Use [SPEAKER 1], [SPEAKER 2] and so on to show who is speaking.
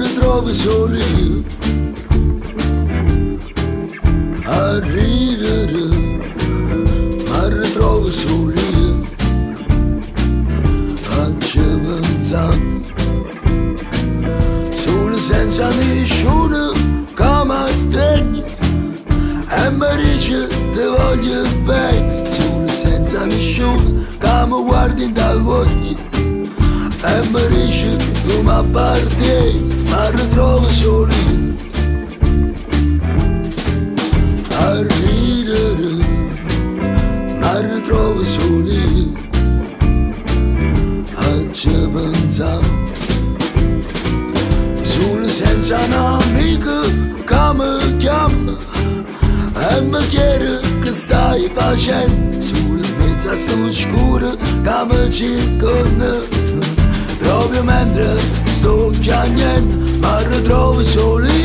[SPEAKER 1] ritrovo solo io a ridere, ma ritrovo solo io a ci pensare, solo senza nessuno come stregno, e mi dice ti voglio bene, solo senza nessuno che mi guardi dagli occhi, e mi dice tu mi appartieni, ma ritrovo solo io a ridere, ma ritrovo solo io a ci pensare, solo senza un amico che mi chiama e mi chiede che stai facendo, solo in mezzo a sto scuro che mi circonda, proprio mentre sto piangendo, ma ritrovo solo io